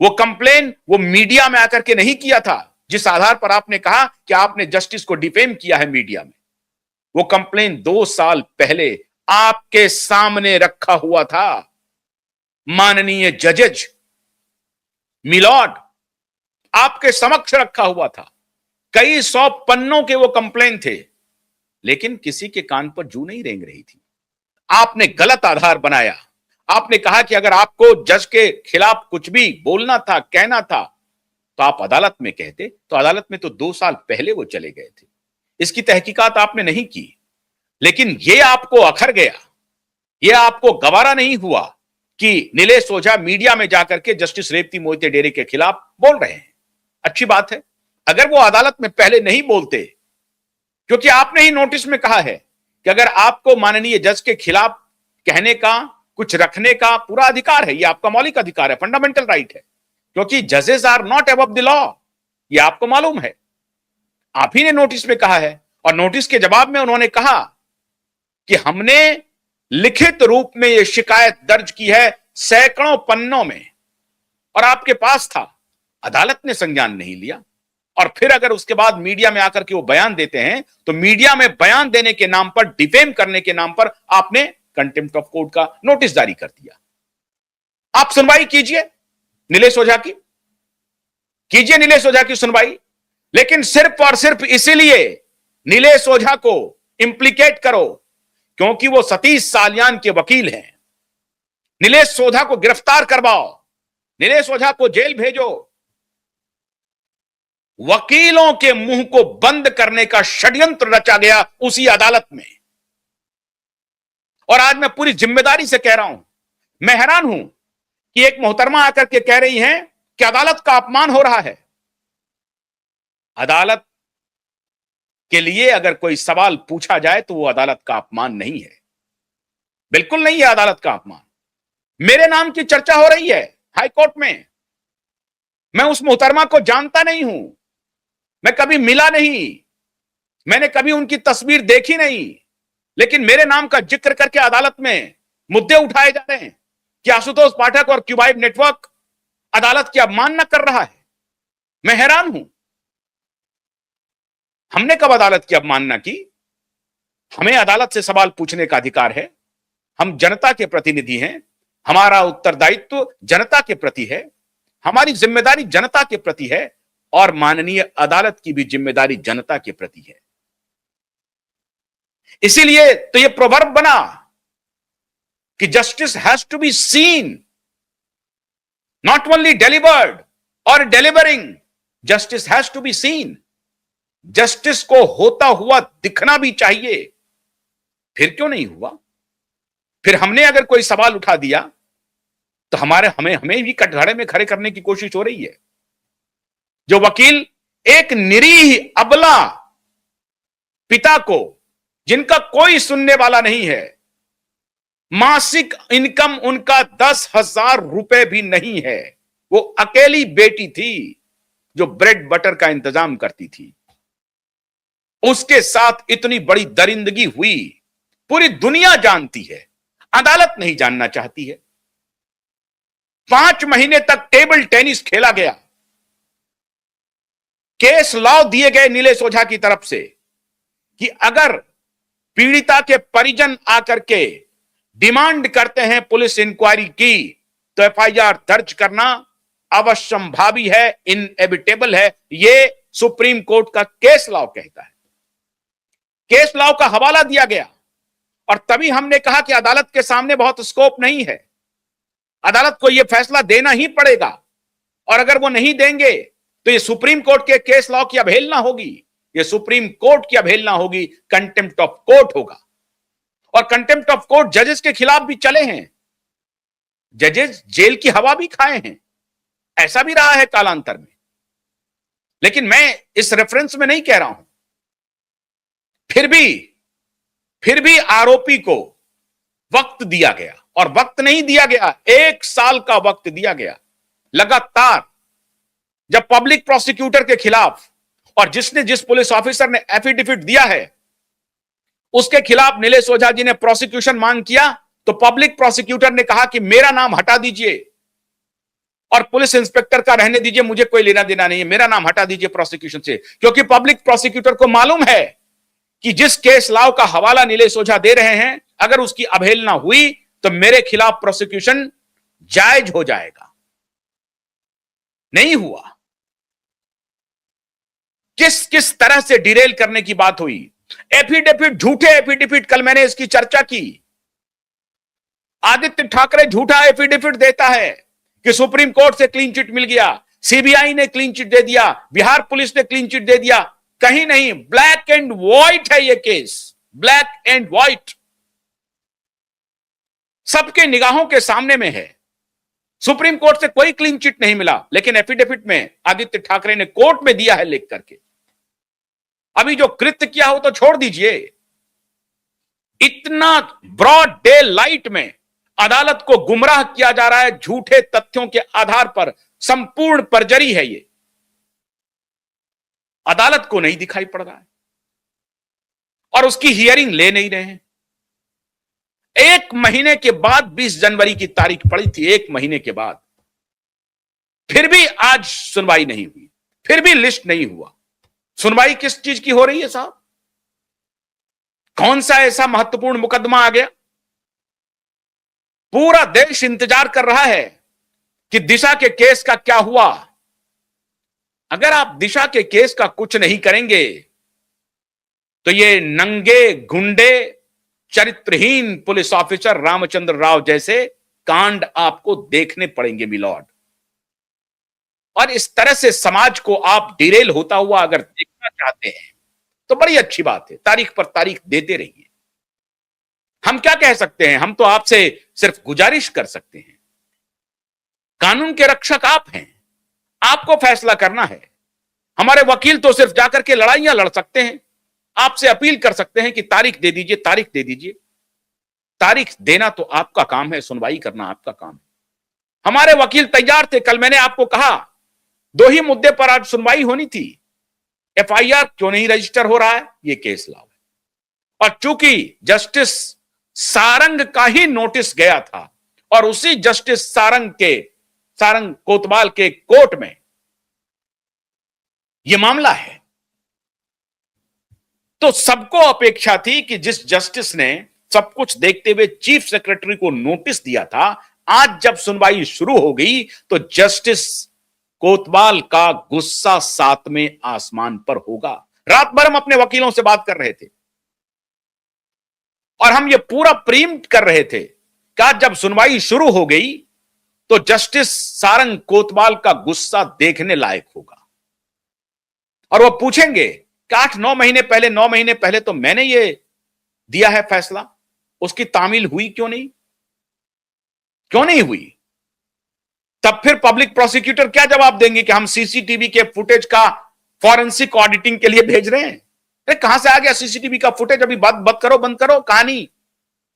वो कंप्लेन वो मीडिया में आकर के नहीं किया था, जिस आधार पर आपने कहा कि आपने जस्टिस को डिफेम किया है मीडिया में। वो कंप्लेन 2 साल पहले आपके सामने रखा हुआ था। माननीय जजेज, मिलॉर्ड, आपके समक्ष रखा हुआ था। कई 100 पन्नों के वो कंप्लेन थे, लेकिन किसी के कान पर जू नहीं रेंग रही थी। आपने गलत आधार बनाया। आपने कहा कि अगर आपको जज के खिलाफ कुछ भी बोलना था, कहना था, तो आप अदालत में कहते। तो अदालत में तो 2 साल पहले वो चले गए थे। इसकी तहकीकात आपने नहीं की। लेकिन ये आपको अखर गया, ये आपको गवारा नहीं हुआ कि नीलेश ओझा मीडिया में जाकर के जस्टिस रेवती मोहिते डेरे के खिलाफ बोल रहे हैं। अच्छी बात है। अगर वो अदालत में पहले नहीं बोलते, क्योंकि आपने ही नोटिस में कहा है कि अगर आपको माननीय जज के खिलाफ कहने का, कुछ रखने का पूरा अधिकार है, ये आपका मौलिक अधिकार है, फंडामेंटल राइट है, क्योंकि जजेस are not above the law, ये आपको मालूम है। आप ही ने नोटिस में कहा है, और नोटिस के जवाब में उन्होंने कहा कि हमने लिखित रूप में यह शिकायत दर्ज की है सैकड़ों पन्नों में, और आपके पास था, अदालत ने संज्ञान नहीं लिया। और फिर अगर उसके बाद मीडिया में आकर के वो बयान देते हैं, तो मीडिया में बयान देने के नाम पर, डिफेम करने के नाम पर आपने कंटेम्प्ट ऑफ कोर्ट का नोटिस जारी कर दिया। आप सुनवाई कीजिए नीलेश ओझा की, कीजिए नीलेश ओझा की सुनवाई, लेकिन सिर्फ और सिर्फ इसीलिए नीलेश ओझा को इंप्लीकेट करो क्योंकि वो सतीश साल्यान के वकील हैं। नीलेश ओझा को गिरफ्तार करवाओ, नीलेश ओझा को जेल भेजो। वकीलों के मुंह को बंद करने का षड्यंत्र रचा गया उसी अदालत में। और आज मैं पूरी जिम्मेदारी से कह रहा हूं, मैं हैरान हूं कि एक मोहतरमा आकर के कह रही हैं कि अदालत का अपमान हो रहा है। अदालत के लिए अगर कोई सवाल पूछा जाए तो वो अदालत का अपमान नहीं है, बिल्कुल नहीं है अदालत का अपमान। मेरे नाम की चर्चा हो रही है हाई कोर्ट में। मैं उस मोहतरमा को जानता नहीं हूं, मैं कभी मिला नहीं, मैंने कभी उनकी तस्वीर देखी नहीं, लेकिन मेरे नाम का जिक्र करके अदालत में मुद्दे उठाए जा रहे हैं कि आशुतोष पाठक और क्यूबाइड नेटवर्क अदालत की अवमानना कर रहा है। मैं हैरान हूं। हमने कब अदालत की अवमानना की? हमें अदालत से सवाल पूछने का अधिकार है। हम जनता के प्रतिनिधि हैं, हमारा उत्तरदायित्व जनता के प्रति है, हमारी जिम्मेदारी जनता के प्रति है, और माननीय अदालत की भी जिम्मेदारी जनता के प्रति है। इसीलिए तो यह प्रोवर्ब बना कि justice has to be seen, not only delivered और delivering, justice has to be seen. Justice को होता हुआ दिखना भी चाहिए। फिर क्यों नहीं हुआ? फिर हमने अगर कोई सवाल उठा दिया तो हमें भी कटघरे में खड़े करने की कोशिश हो रही है। जो वकील एक निरीह अबला पिता को, जिनका कोई सुनने वाला नहीं है, मासिक इनकम उनका 10,000 रुपए भी नहीं है, वो अकेली बेटी थी जो ब्रेड बटर का इंतजाम करती थी, उसके साथ इतनी बड़ी दरिंदगी हुई। पूरी दुनिया जानती है, अदालत नहीं जानना चाहती है। 5 महीने तक टेबल टेनिस खेला गया। केस लॉ दिए गए नीलेश ओझा की तरफ से कि अगर पीड़िता के परिजन आकर के डिमांड करते हैं पुलिस इंक्वायरी की, तो एफआईआर दर्ज करना अवश्यंभावी है, इनएविटेबल है। यह सुप्रीम कोर्ट का केस लॉ कहता है। केस लॉ का हवाला दिया गया, और तभी हमने कहा कि अदालत के सामने बहुत स्कोप नहीं है, अदालत को यह फैसला देना ही पड़ेगा, और अगर वो नहीं देंगे तो यह सुप्रीम कोर्ट के केस लॉ की अवहेलना होगी, यह सुप्रीम कोर्ट की अवहेलना होगी, कंटेम्प्ट ऑफ कोर्ट होगा। और कंटेम्प्ट ऑफ कोर्ट जजेस के खिलाफ भी चले हैं, जजेस जेल की हवा भी खाए हैं, ऐसा भी रहा है कालांतर में। लेकिन मैं इस रेफरेंस में नहीं कह रहा हूं। फिर भी आरोपी को वक्त दिया गया, और वक्त नहीं दिया गया, 1 साल का वक्त दिया गया लगातार। जब पब्लिक प्रोसिक्यूटर के खिलाफ, और जिस पुलिस ऑफिसर ने एफिडेविट दिया है उसके खिलाफ नीलेश ओझा जी ने प्रोसिक्यूशन मांग किया, तो पब्लिक प्रोसिक्यूटर ने कहा कि मेरा नाम हटा दीजिए, और पुलिस इंस्पेक्टर का रहने दीजिए, मुझे कोई लेना देना नहीं है, मेरा नाम हटा दीजिए प्रोसिक्यूशन से, क्योंकि पब्लिक प्रोसिक्यूटर को मालूम है कि जिस केस लाव का हवाला नीलेश ओझा दे रहे हैं, अगर उसकी अवहेलना हुई तो मेरे खिलाफ प्रोसिक्यूशन जायज हो जाएगा। नहीं हुआ। किस किस तरह से डिरेल करने की बात हुई। एफिडेविट, झूठे एफिडेविट, कल मैंने इसकी चर्चा की। आदित्य ठाकरे झूठा एफिडेविट देता है कि सुप्रीम कोर्ट से क्लीन चिट मिल गया, सीबीआई ने क्लीन चिट दे दिया, बिहार पुलिस ने क्लीन चिट दे दिया। कहीं नहीं, ब्लैक एंड व्हाइट है ये केस, ब्लैक एंड व्हाइट, सबके निगाहों के सामने में है। सुप्रीम कोर्ट से कोई क्लीन चिट नहीं मिला, लेकिन एफिडेविट में आदित्य ठाकरे ने कोर्ट में दिया है लिख करके। अभी जो कृत्य किया हो तो छोड़ दीजिए, इतना ब्रॉड डे लाइट में अदालत को गुमराह किया जा रहा है झूठे तथ्यों के आधार पर। संपूर्ण परजरी है ये, अदालत को नहीं दिखाई पड़ रहा है और उसकी हियरिंग ले नहीं रहे हैं। 1 महीने के बाद 20 जनवरी की तारीख पड़ी थी, 1 महीने के बाद, फिर भी आज सुनवाई नहीं हुई, फिर भी लिस्ट नहीं हुआ। सुनवाई किस चीज की हो रही है साहब? कौन सा ऐसा महत्वपूर्ण मुकदमा आ गया? पूरा देश इंतजार कर रहा है कि दिशा के केस का क्या हुआ। अगर आप दिशा के केस का कुछ नहीं करेंगे तो ये नंगे गुंडे, चरित्रहीन पुलिस ऑफिसर रामचंद्र राव जैसे कांड आपको देखने पड़ेंगे मिलॉर्ड। और इस तरह से समाज को आप डिरेल होता हुआ अगर देखना चाहते हैं तो बड़ी अच्छी बात है, तारीख पर तारीख देते रहिए। हम क्या कह सकते हैं? हम तो आपसे सिर्फ गुजारिश कर सकते हैं। कानून के रक्षक आप हैं, आपको फैसला करना है। हमारे वकील तो सिर्फ जाकर के लड़ाइयां लड़ सकते हैं, आपसे अपील कर सकते हैं कि तारीख दे दीजिए, तारीख दे दीजिए। तारीख देना तो आपका काम है, सुनवाई करना आपका काम है। हमारे वकील तैयार थे। कल मैंने आपको कहा 2 ही मुद्दे पर आज सुनवाई होनी थी। एफआईआर क्यों नहीं रजिस्टर हो रहा है? ये केस लाओ। और चूंकि जस्टिस सारंग का ही नोटिस गया था और उसी जस्टिस सारंग कोतवाल के कोर्ट में यह मामला है, तो सबको अपेक्षा थी कि जिस जस्टिस ने सब कुछ देखते हुए चीफ सेक्रेटरी को नोटिस दिया था, आज जब सुनवाई शुरू हो गई तो जस्टिस कोतवाल का गुस्सा 7वें आसमान पर होगा। रात भर हम अपने वकीलों से बात कर रहे थे और हम ये पूरा प्रीम्प्ट कर रहे थे कि आज जब सुनवाई शुरू हो गई तो जस्टिस सारंग कोतवाल का गुस्सा देखने लायक होगा। और वो पूछेंगे कि 8-9 महीने पहले, 9 महीने पहले तो मैंने ये दिया है फैसला, उसकी तामील हुई क्यों नहीं? क्यों नहीं हुई? तब फिर पब्लिक प्रोसिक्यूटर क्या जवाब देंगे कि हम सीसीटीवी के फुटेज का फॉरेंसिक ऑडिटिंग के लिए भेज रहे हैं। अरे कहां से आ गया सीसीटीवी का फुटेज? अभी बंद करो कहानी।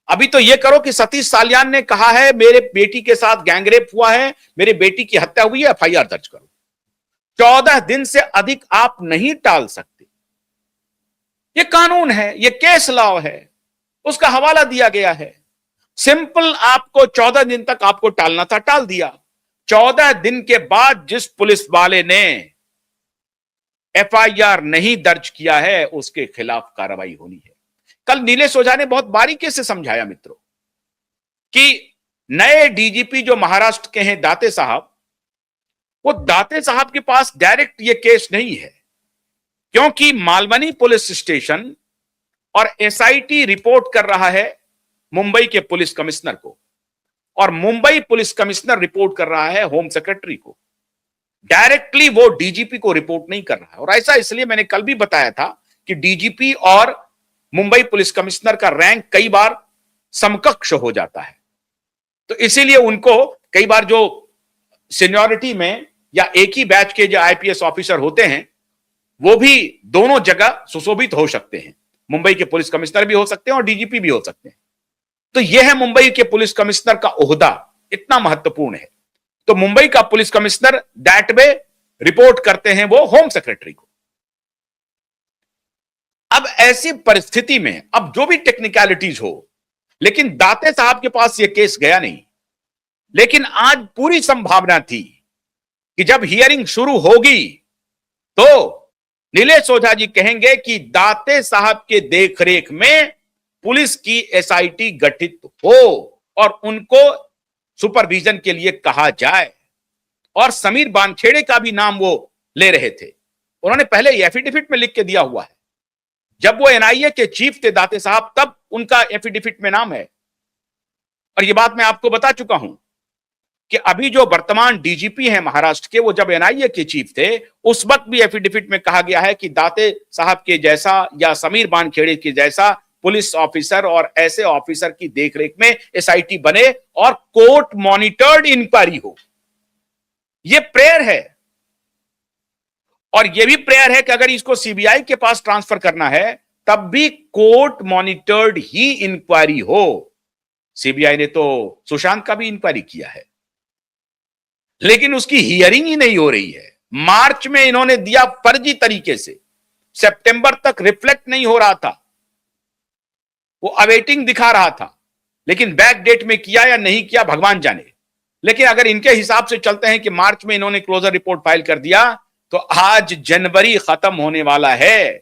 अभी तो यह करो कि सतीश साल्यान ने कहा है मेरे बेटी के साथ गैंगरेप हुआ है, मेरी बेटी की हत्या हुई है, एफआईआर दर्ज करो। 14 दिन से अधिक आप नहीं टाल सकते। यह कानून है, यह केस लॉ है, उसका हवाला दिया गया है। सिंपल, आपको 14 दिन तक आपको टालना था, टाल दिया। 14 दिन के बाद जिस पुलिस वाले ने एफआईआर नहीं दर्ज किया है उसके खिलाफ कार्रवाई होनी है। कल नीलेश ओझा ने बहुत बारीकी से समझाया मित्रों कि नए डीजीपी जो महाराष्ट्र के हैं दाते साहब, वो दाते साहब के पास डायरेक्ट ये केस नहीं है, क्योंकि मालवनी पुलिस स्टेशन और एसआईटी रिपोर्ट कर रहा है मुंबई के पुलिस कमिश्नर को और मुंबई पुलिस कमिश्नर रिपोर्ट कर रहा है होम सेक्रेटरी को। डायरेक्टली वो डीजीपी को रिपोर्ट नहीं कर रहा है। और ऐसा इसलिए मैंने कल भी बताया था कि डीजीपी और मुंबई पुलिस कमिश्नर का रैंक कई बार समकक्ष हो जाता है, तो इसीलिए उनको कई बार जो सीनियरिटी में या एक ही बैच के जो आईपीएस ऑफिसर होते हैं वो भी दोनों जगह सुशोभित हो सकते हैं। मुंबई के पुलिस कमिश्नर भी हो सकते हैं और डीजीपी भी हो सकते हैं। तो यह है मुंबई के पुलिस कमिश्नर का ओहदा, इतना महत्वपूर्ण है। तो मुंबई का police commissioner that way report करते हैं वो होम सेक्रेटरी को। अब ऐसी परिस्थिति में अब जो भी टेक्निकलिटीज हो, लेकिन दाते साहब के पास यह केस गया नहीं। लेकिन आज पूरी संभावना थी कि जब हियरिंग शुरू होगी तो नीलेश ओझा जी कहेंगे कि दाते साहब के देखरेख में पुलिस की एसआईटी गठित हो और उनको सुपरविजन के लिए कहा जाए। और समीर बानखेड़े का भी नाम वो ले रहे थे, उन्होंने पहले एफिडेविट में लिख के दिया हुआ है। जब वो एनआईए के चीफ थे दाते साहब, तब उनका एफिडेविट में नाम है। और ये बात मैं आपको बता चुका हूं कि अभी जो वर्तमान डीजीपी हैं महाराष्ट्र के, वो जब एनआईए के चीफ थे उस वक्त भी एफिडेविट में कहा गया है कि दाते साहब के जैसा या समीर बानखेड़े के जैसा पुलिस ऑफिसर और ऐसे ऑफिसर की देखरेख में एसआईटी बने और कोर्ट मॉनिटर्ड इंक्वायरी हो। यह प्रेयर है। और यह भी प्रेयर है कि अगर इसको सीबीआई के पास ट्रांसफर करना है तब भी कोर्ट मॉनिटर्ड ही इंक्वायरी हो। सीबीआई ने तो सुशांत का भी इंक्वायरी किया है, लेकिन उसकी हियरिंग ही नहीं हो रही है। मार्च में इन्होंने दिया फर्जी तरीके से, सितंबर तक रिफ्लेक्ट नहीं हो रहा था, वो अवेटिंग दिखा रहा था, लेकिन बैक डेट में किया या नहीं किया भगवान जाने। लेकिन अगर इनके हिसाब से चलते हैं कि मार्च में इन्होंने क्लोजर रिपोर्ट फाइल कर दिया, तो आज जनवरी खत्म होने वाला है